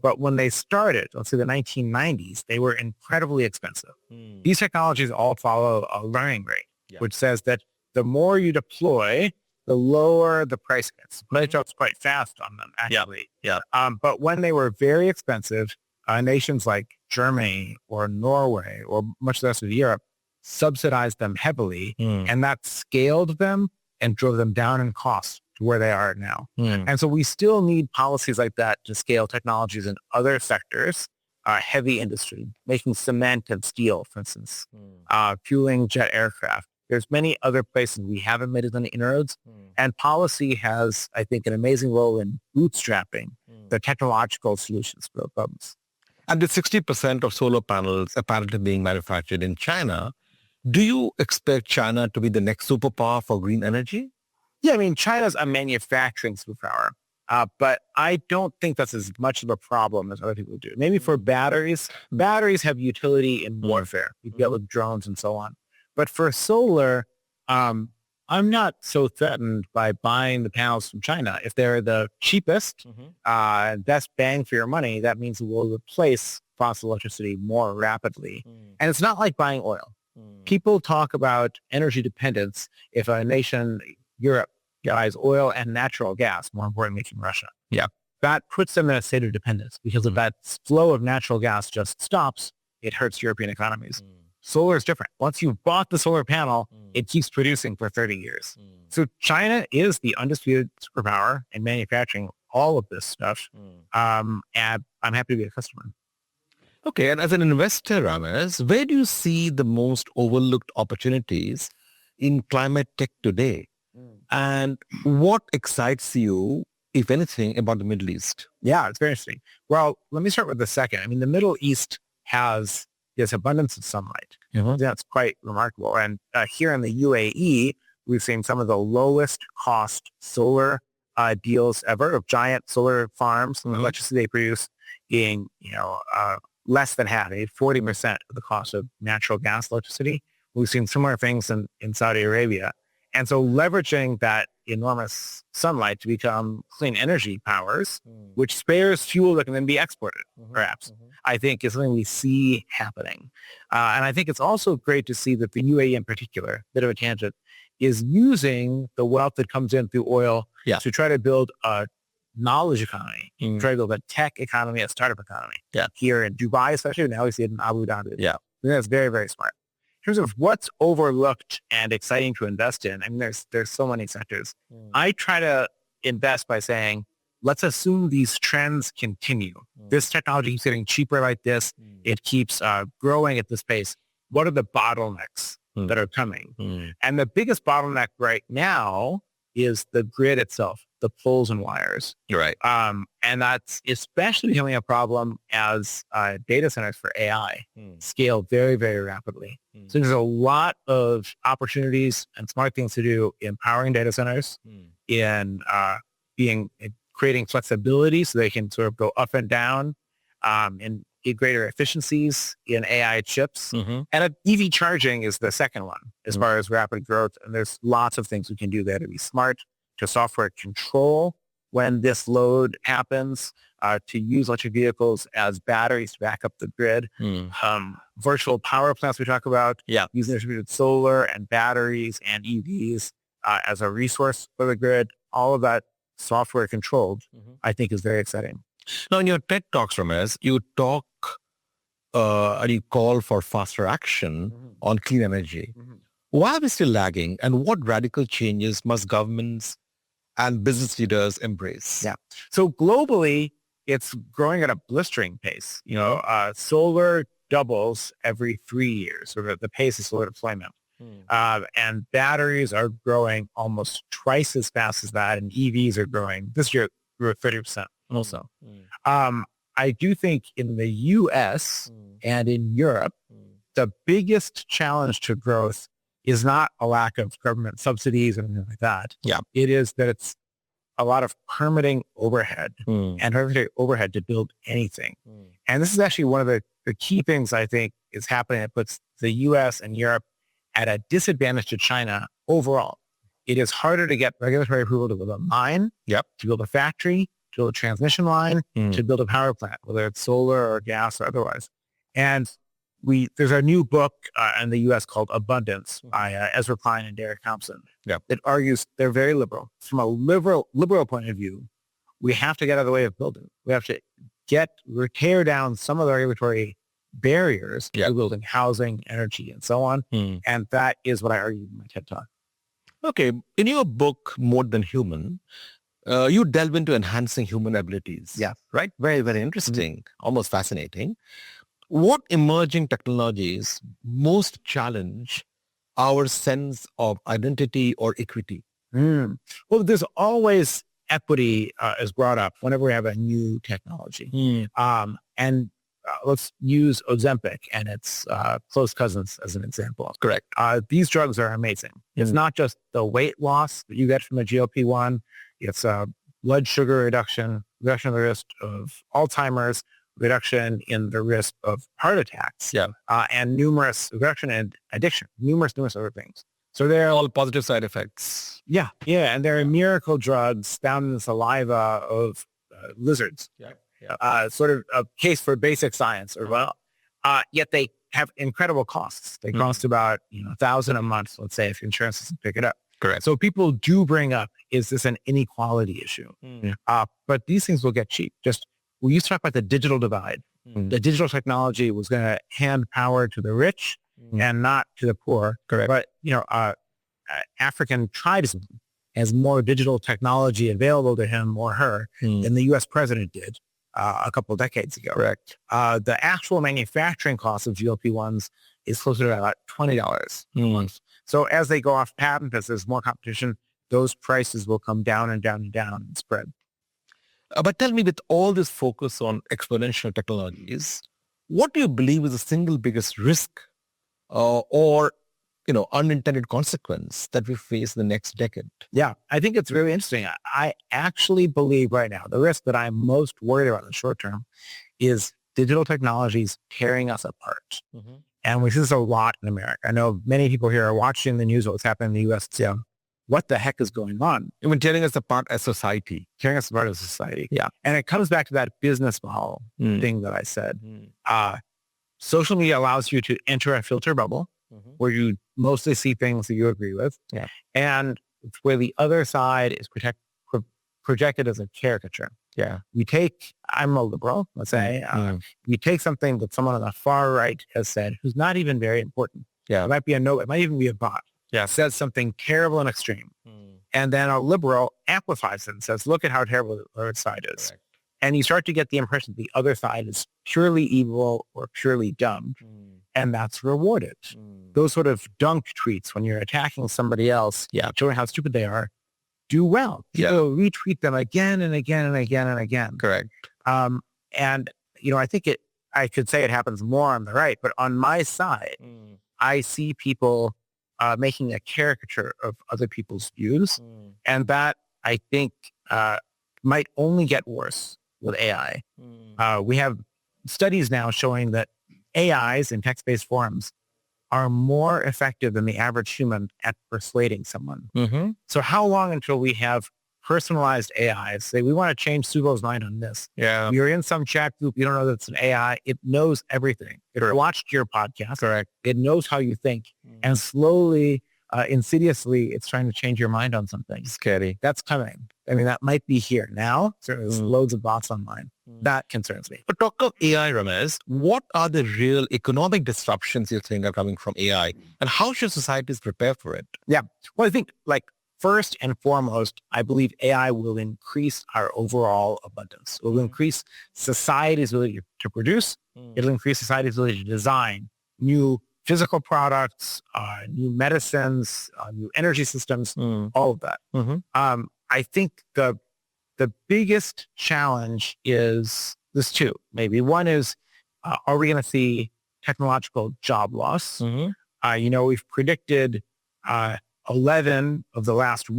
[SPEAKER 11] But when they started, let's say the 1990s, they were incredibly expensive. These technologies all follow a learning rate, which says that the more you deploy, the lower the price gets. Price drops quite fast on them, actually. But when they were very expensive, nations like Germany or Norway or much of the rest of Europe subsidized them heavily, and that scaled them and drove them down in cost to where they are now. And so we still need policies like that to scale technologies in other sectors, heavy industry, making cement and steel, for instance, fueling jet aircraft. There's many other places we haven't made as many inroads. And policy has, I think, an amazing role in bootstrapping the technological solutions for problems.
[SPEAKER 1] And the 60% of solar panels apparently being manufactured in China, Do you expect China to be the next superpower for green energy?
[SPEAKER 11] Yeah, I mean, China's a manufacturing superpower, but I don't think that's as much of a problem as other people do. Maybe for batteries have utility in warfare. You get with drones and so on. But for solar, I'm not so threatened by buying the panels from China. If they're the cheapest, best bang for your money, that means it will replace fossil electricity more rapidly. And it's not like buying oil. People talk about energy dependence if a nation, Europe, buys oil and natural gas, more importantly from Russia.
[SPEAKER 1] Yeah.
[SPEAKER 11] That puts them in a state of dependence because if that flow of natural gas just stops, it hurts European economies. Solar is different. Once you've bought the solar panel, it keeps producing for 30 years. So China is the undisputed superpower in manufacturing all of this stuff. And I'm happy to be a customer.
[SPEAKER 1] Okay, and as an investor, Ramez, where do you see the most overlooked opportunities in climate tech today? And what excites you, if anything, about the Middle East?
[SPEAKER 11] Yeah, it's very interesting. Well, let me start with the second. I mean, the Middle East has this abundance of sunlight. That's quite remarkable. And here in the UAE, we've seen some of the lowest cost solar deals ever of giant solar farms and the electricity they produce being, less than half, 40% of the cost of natural gas electricity. We've seen similar things in Saudi Arabia. And so leveraging that enormous sunlight to become clean energy powers, which spares fuel that can then be exported, perhaps, I think is something we see happening. And I think it's also great to see that the UAE in particular, bit of a tangent, is using the wealth that comes in through oil to try to build a knowledge economy, try to build a tech economy, a startup economy. Here in Dubai, especially, now we see it in Abu Dhabi. I think that's very, very smart. In terms of what's overlooked and exciting to invest in, I mean, there's so many sectors. I try to invest by saying, let's assume these trends continue. This technology keeps getting cheaper like this. It keeps growing at this pace. What are the bottlenecks that are coming? And the biggest bottleneck right now is the grid itself, the poles and wires.
[SPEAKER 1] You're right.
[SPEAKER 11] And that's especially becoming a problem as data centers for AI scale very, very rapidly. So there's a lot of opportunities and smart things to do in powering data centers, in creating flexibility so they can sort of go up and down, and get greater efficiencies in AI chips. And EV charging is the second one as far as rapid growth. And there's lots of things we can do there to be smart, to software control when this load happens, to use electric vehicles as batteries to back up the grid. Virtual power plants we talk about, using distributed solar and batteries and EVs as a resource for the grid. All of that software controlled, I think is very exciting.
[SPEAKER 1] Now, in your TED Talks, Ramez, you talk and you call for faster action on clean energy. Why are we still lagging, and what radical changes must governments and business leaders embrace?
[SPEAKER 11] So globally, it's growing at a blistering pace. Solar doubles every 3 years, or the pace of solar deployment. And batteries are growing almost twice as fast as that, and EVs are growing. This year, grew at 30% also. I do think in the U.S. and in Europe, the biggest challenge to growth is not a lack of government subsidies and anything like that. It is that it's a lot of permitting overhead and regulatory overhead to build anything. And this is actually one of the key things I think is happening that puts the U.S. and Europe at a disadvantage to China overall. It is harder to get regulatory approval to build a mine, to build a factory, to build a transmission line, to build a power plant, whether it's solar or gas or otherwise. And there's a new book in the U.S. called Abundance by Ezra Klein and Derek Thompson that argues they're very liberal. From a liberal point of view, we have to get out of the way of building. We have to tear down some of the regulatory barriers to building housing, energy, and so on. And that is what I argued in my TED Talk.
[SPEAKER 1] Okay. In your book, More Than Human, you delve into enhancing human abilities. Right? Very, very interesting. Almost fascinating. What emerging technologies most challenge our sense of identity or equity?
[SPEAKER 11] Well, there's always equity is brought up whenever we have a new technology. And let's use Ozempic and its close cousins as an example.
[SPEAKER 1] Correct.
[SPEAKER 11] These drugs are amazing. It's not just the weight loss that you get from a GLP-1. It's blood sugar reduction of the risk of Alzheimer's, reduction in the risk of heart attacks, and reduction in addiction, numerous other things. So they're
[SPEAKER 1] all positive side effects.
[SPEAKER 11] Yeah, and they're miracle drugs found in the saliva of lizards. Sort of a case for basic science, yet they have incredible costs. They cost about $1,000 a month, let's say, if insurance doesn't pick it up.
[SPEAKER 1] Correct.
[SPEAKER 11] So people do bring up, is this an inequality issue? But these things will get cheap. We used to talk about the digital divide. The digital technology was going to hand power to the rich and not to the poor.
[SPEAKER 1] Correct.
[SPEAKER 11] But, African tribesman has more digital technology available to him or her than the U.S. president did a couple of decades ago.
[SPEAKER 1] Correct.
[SPEAKER 11] The actual manufacturing cost of GLP-1s is closer to about $20 a month. So as they go off patent, as there's more competition, those prices will come down and down and down and spread.
[SPEAKER 1] But tell me, with all this focus on exponential technologies, what do you believe is the single biggest risk or unintended consequence that we face in the next decade?
[SPEAKER 11] Yeah, I think it's really interesting. I actually believe right now the risk that I'm most worried about in the short term is digital technologies tearing us apart. And we see this a lot in America. I know many people here are watching the news, what's happening in the U.S. What the heck is going on?
[SPEAKER 1] Even tearing us apart as society.
[SPEAKER 11] Tearing us apart as society.
[SPEAKER 1] Yeah.
[SPEAKER 11] And it comes back to that business model thing that I said. Social media allows you to enter a filter bubble where you mostly see things that you agree with.
[SPEAKER 1] Yeah.
[SPEAKER 11] And it's where the other side is projected as a caricature.
[SPEAKER 1] Yeah.
[SPEAKER 11] I'm a liberal, let's say. We take something that someone on the far right has said, who's not even very important.
[SPEAKER 1] Yeah.
[SPEAKER 11] It might be it might even be a bot.
[SPEAKER 1] Yeah.
[SPEAKER 11] Says something terrible and extreme. And then a liberal amplifies it and says, look at how terrible the other side is.
[SPEAKER 1] Correct.
[SPEAKER 11] And you start to get the impression the other side is purely evil or purely dumb. And that's rewarded. Those sort of dunk tweets when you're attacking somebody else, showing how stupid they are, do well. People retweet them again and again and again and again.
[SPEAKER 1] Correct.
[SPEAKER 11] And, I think I could say it happens more on the right, but on my side, I see people making a caricature of other people's views. And that, I think, might only get worse with AI. We have studies now showing that AIs in text-based forums are more effective than the average human at persuading someone. So how long until we have personalized AIs? Say, we want to change Suvo's mind on this.
[SPEAKER 1] Yeah.
[SPEAKER 11] You're in some chat group. You don't know that it's an AI. It knows everything. It watched your podcast.
[SPEAKER 1] Correct.
[SPEAKER 11] It knows how you think. And slowly, insidiously, it's trying to change your mind on something.
[SPEAKER 1] Scary.
[SPEAKER 11] That's coming. I mean, that might be here now. So there's loads of bots online. That concerns me.
[SPEAKER 1] But talk of AI, Ramez, what are the real economic disruptions you think are coming from AI? And how should societies prepare for it?
[SPEAKER 11] Yeah. Well, I think first and foremost, I believe AI will increase our overall abundance. It will increase society's ability to produce. It'll increase society's ability to design new physical products, new medicines, new energy systems, all of that. I think the biggest challenge is this too, maybe. One is, are we going to see technological job loss? We've predicted 11 of the last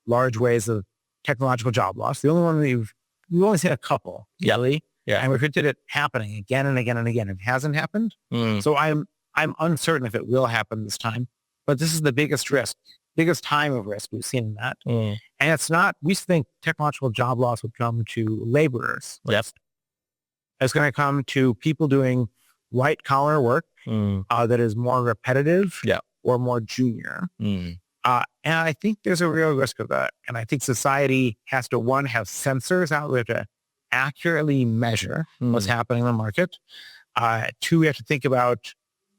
[SPEAKER 11] large ways of technological job loss. The only one we've only seen a couple, really.
[SPEAKER 1] Yeah.
[SPEAKER 11] And we predicted it happening again and again and again. It hasn't happened. So I'm uncertain if it will happen this time. But this is the biggest risk, biggest time of risk we've seen in that. And it's not, we think technological job loss would come to laborers.
[SPEAKER 1] Yes.
[SPEAKER 11] It's going to come to people doing white collar work that is more repetitive or more junior. And I think there's a real risk of that. And I think society has to, one, have sensors out there to accurately measure what's happening in the market. Two, we have to think about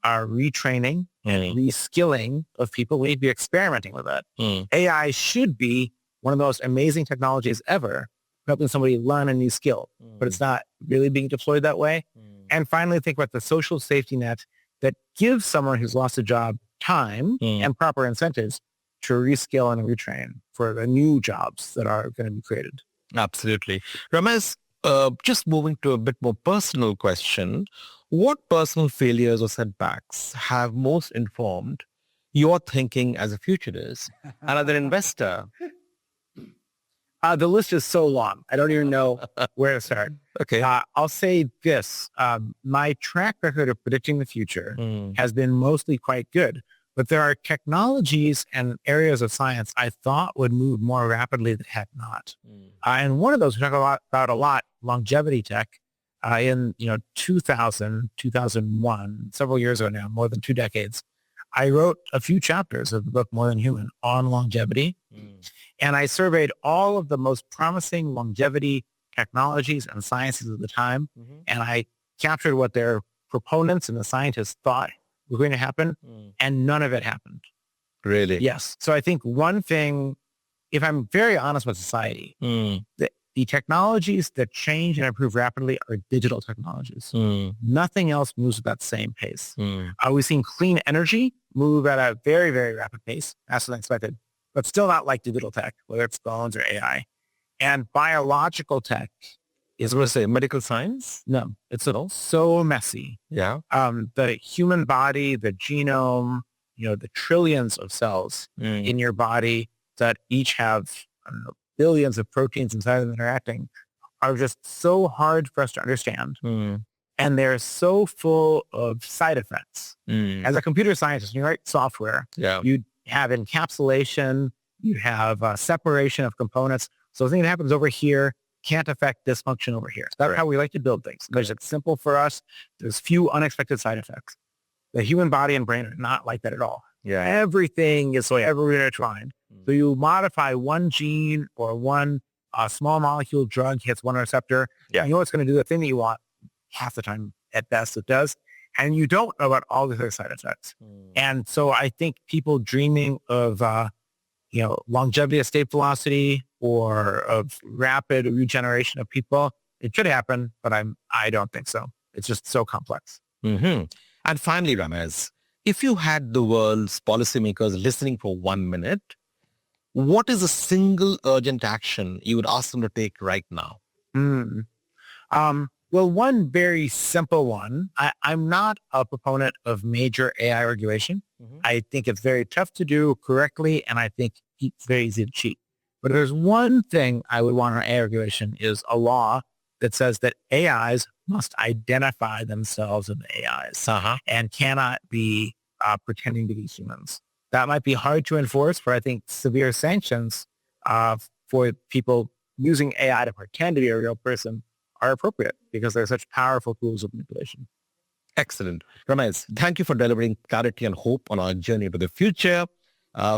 [SPEAKER 11] retraining and reskilling of people. We need to be experimenting with that. AI should be one of the most amazing technologies ever, helping somebody learn a new skill, but it's not really being deployed that way. And finally, think about the social safety net that gives someone who's lost a job time and proper incentives to reskill and retrain for the new jobs that are going to be created.
[SPEAKER 1] Absolutely. Ramez, Just moving to a bit more personal question, what personal failures or setbacks have most informed your thinking as a futurist and as an investor?
[SPEAKER 11] The list is so long. I don't even know where to start.
[SPEAKER 1] Okay.
[SPEAKER 11] I'll say this. My track record of predicting the future has been mostly quite good, but there are technologies and areas of science I thought would move more rapidly that have not. And one of those we talk about a lot, longevity tech. In 2000, 2001, several years ago now, more than 2 decades, I wrote a few chapters of the book More Than Human on longevity. And I surveyed all of the most promising longevity technologies and sciences of the time. And I captured what their proponents and the scientists thought was going to happen. And none of it happened.
[SPEAKER 1] Really?
[SPEAKER 11] Yes. So I think one thing, if I'm very honest with society, the technologies that change and improve rapidly are digital technologies. Nothing else moves at that same pace. We've seen clean energy move at a very, very rapid pace, faster than expected, but still not like digital tech, whether it's phones or AI. And biological tech
[SPEAKER 1] is, what to say, medical science?
[SPEAKER 11] No, it's so messy.
[SPEAKER 1] Yeah.
[SPEAKER 11] The human body, the genome, the trillions of cells in your body that each have, I don't know, billions of proteins inside of them interacting are just so hard for us to understand. And they're so full of side effects. As a computer scientist, when you write software, you have encapsulation, you have separation of components. So the thing that happens over here can't affect this function over here. So that's how we like to build things. Because it's simple for us. There's few unexpected side effects. The human body and brain are not like that at all. Everything is so ever intertwined. So you modify one gene or one small molecule drug hits one receptor. You know it's going to do the thing that you want. Half the time, at best, it does. And you don't know about all the other side effects. And so I think people dreaming of, longevity, escape velocity, or of rapid regeneration of people, it should happen, but I don't think so. It's just so complex.
[SPEAKER 1] And finally, Ramez, if you had the world's policymakers listening for 1 minute, what is a single urgent action you would ask them to take right now?
[SPEAKER 11] Well, one very simple one. I'm not a proponent of major AI regulation. I think it's very tough to do correctly, and I think it's very easy to cheat. But there's one thing I would want on AI regulation is a law that says that AIs must identify themselves as AIs and cannot be pretending to be humans. That might be hard to enforce, but I think severe sanctions for people using AI to pretend to be a real person are appropriate because they're such powerful tools of manipulation.
[SPEAKER 1] Excellent. Ramez, thank you for delivering clarity and hope on our journey to the future.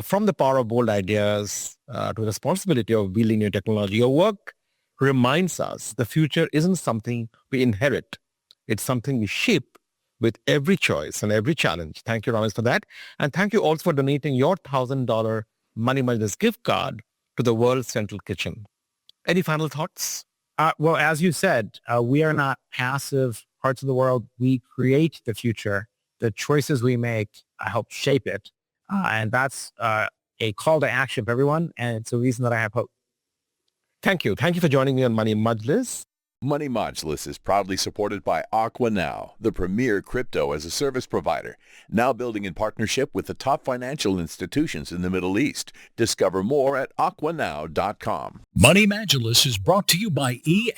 [SPEAKER 1] From the power of bold ideas to the responsibility of wielding new technology, your work reminds us the future isn't something we inherit. It's something we shape with every choice and every challenge. Thank you, Ramez, for that. And thank you also for donating your $1,000 Money Majlis gift card to the World's Central Kitchen. Any final thoughts?
[SPEAKER 11] Well, as you said, we are not passive parts of the world. We create the future. The choices we make help shape it. And that's a call to action for everyone. And it's a reason that I have hope.
[SPEAKER 1] Thank you. Thank you for joining me on Money Majlis.
[SPEAKER 2] Money Majlis is proudly supported by Now, the premier crypto-as-a-service provider, now building in partnership with the top financial institutions in the Middle East. Discover more at aquanow.com.
[SPEAKER 3] Money Majlis is brought to you by E&,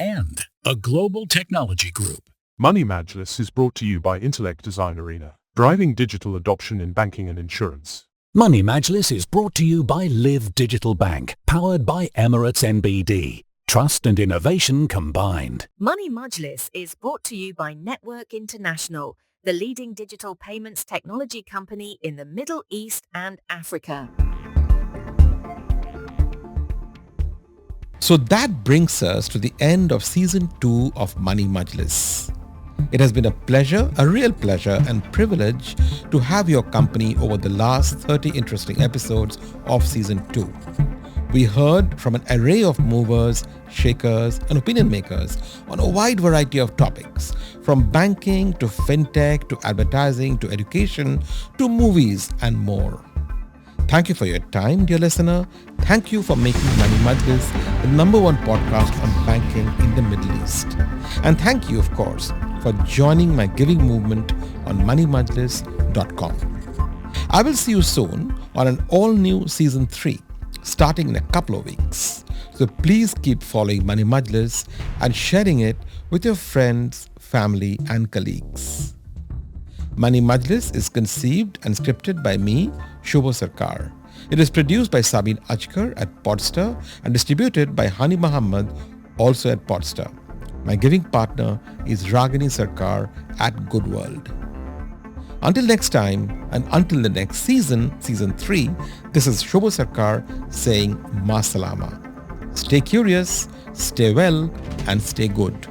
[SPEAKER 3] a global technology group.
[SPEAKER 4] Money Majlis is brought to you by Intellect Design Arena, driving digital adoption in banking and insurance.
[SPEAKER 3] Money Majlis is brought to you by Live Digital Bank, powered by Emirates NBD. Trust and innovation combined.
[SPEAKER 5] Money Majlis is brought to you by Network International, the leading digital payments technology company in the Middle East and Africa.
[SPEAKER 1] So that brings us to the end of Season 2 of Money Majlis. It has been a pleasure, a real pleasure and privilege to have your company over the last 30 interesting episodes of Season 2. We heard from an array of movers, shakers, and opinion makers on a wide variety of topics, from banking to fintech to advertising to education to movies and more. Thank you for your time, dear listener. Thank you for making Money Majlis the #1 podcast on banking in the Middle East. And thank you, of course, for joining my giving movement on moneymajlis.com. I will see you soon on an all-new Season 3, starting in a couple of weeks. So please keep following Money Majlis and sharing it with your friends, family and colleagues. Money Majlis is conceived and scripted by me, Suvo Sarkar. It is produced by Sabine Ajkar at Podster and distributed by Hani Muhammad, also at Podster. My giving partner is Ragini Sarkar at Good World. Until next time and until the next season, Season 3, this is Suvo Sarkar saying Ma Salama. Stay curious, stay well and stay good.